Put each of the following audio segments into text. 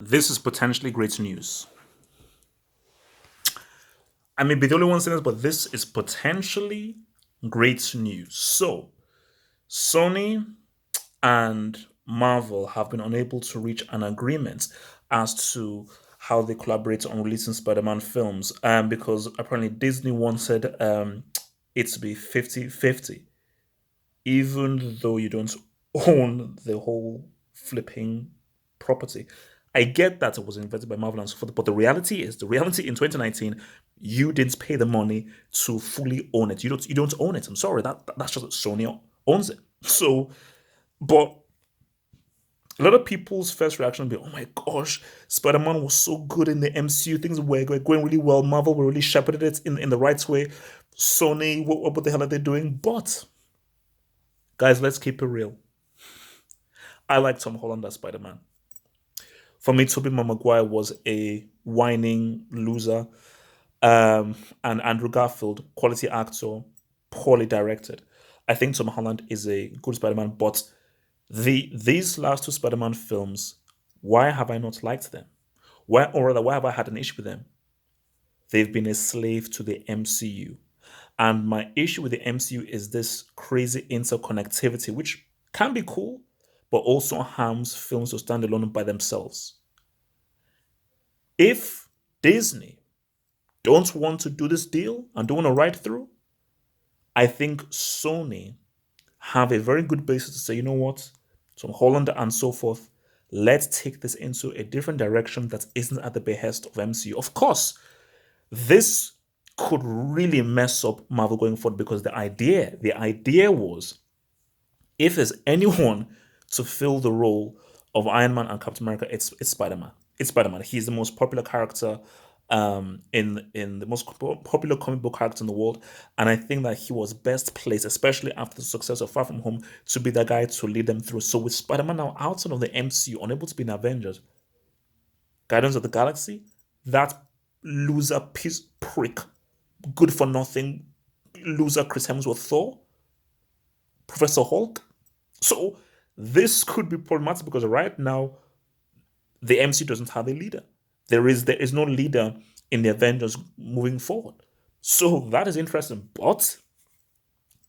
This is potentially great news. I may be the only one saying this, but this is potentially great news. So, Sony and Marvel have been unable to reach an agreement as to how they collaborate on releasing Spider-Man films. Because apparently Disney wanted it to be 50-50, even though you don't own the whole flipping property. I get that it was invented by Marvel and so forth, but the reality in 2019, you didn't pay the money to fully own it. You don't own it. I'm sorry, that's just Sony owns it. So, but a lot of people's first reaction will be, "Oh my gosh, Spider-Man was so good in the MCU. Things were going really well. Marvel were really shepherded it in the right way. Sony, what the hell are they doing?" But guys, let's keep it real. I like Tom Holland as Spider-Man. For me, Tobey Maguire was a whining loser, and Andrew Garfield, quality actor, poorly directed. I think Tom Holland is a good Spider-Man, but these last two Spider-Man films, why have I not liked them? Why, or rather, why have I had an issue with them? They've been a slave to the MCU. And my issue with the MCU is this crazy interconnectivity, which can be cool, but also harms films to stand alone by themselves. If Disney don't want to do this deal and don't want to ride through, I think Sony have a very good basis to say, you know what, Tom Holland and so forth, let's take this into a different direction that isn't at the behest of MCU. Of course, this could really mess up Marvel going forward because the idea was if there's anyone to fill the role of Iron Man and Captain America, it's Spider Man. It's Spider Man. He's the most popular character, in the most popular comic book character in the world, and I think that he was best placed, especially after the success of Far From Home, to be the guy to lead them through. So with Spider Man now outside of the MCU, unable to be in Avengers, Guardians of the Galaxy, that loser piece prick, good for nothing loser Chris Hemsworth Thor, Professor Hulk. So this could be problematic because right now the MC doesn't have a leader. There is no leader in the Avengers moving forward. So that is interesting. But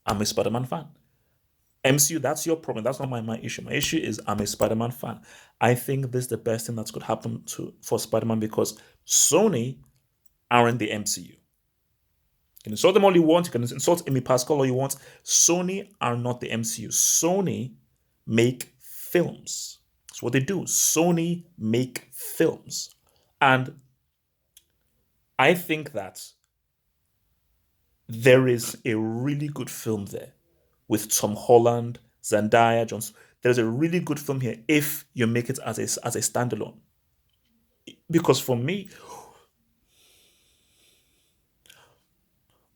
I'm a Spider-Man fan. MCU, that's your problem. That's not my issue. My issue is I'm a Spider-Man fan. I think this is the best thing that could happen to for Spider-Man because Sony aren't the MCU. You can insult them all you want. You can insult Amy Pascal all you want. Sony are not the MCU. Sony make films. That's what they do. Sony make films. And I think that there is a really good film there with Tom Holland, Zendaya, Johnson. There's a really good film here if you make it as a standalone. Because for me,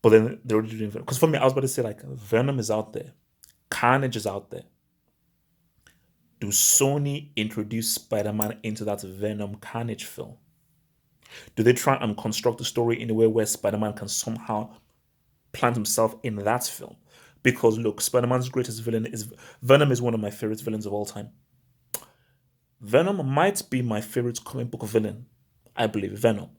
but then they're already doing because for me, I was about to say like Venom is out there, Carnage is out there. Do Sony introduce Spider-Man into that Venom Carnage film? Do they try and construct the story in a way where Spider-Man can somehow plant himself in that film? Because look, Spider-Man's greatest villain is Venom is one of my favorite villains of all time. Venom might be my favorite comic book villain. I believe Venom.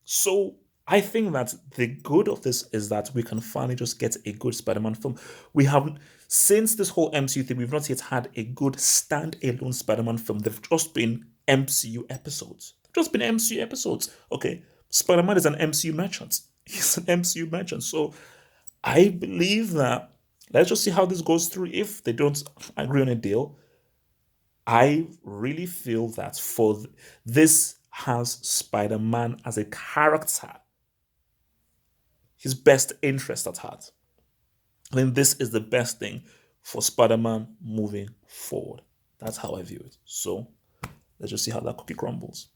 So I think that the good of this is that we can finally just get a good Spider-Man film. We haven't since this whole MCU thing, we've not yet had a good stand-alone Spider-Man film. They've just been MCU episodes. Just been MCU episodes. Okay. Spider-Man is an MCU merchant. He's an MCU merchant. So I believe that let's just see how this goes through. If they don't agree on a deal, I really feel that this has Spider-Man as a character his best interest at heart. I think this is the best thing for Spider-Man moving forward. That's how I view it. So let's just see how that cookie crumbles.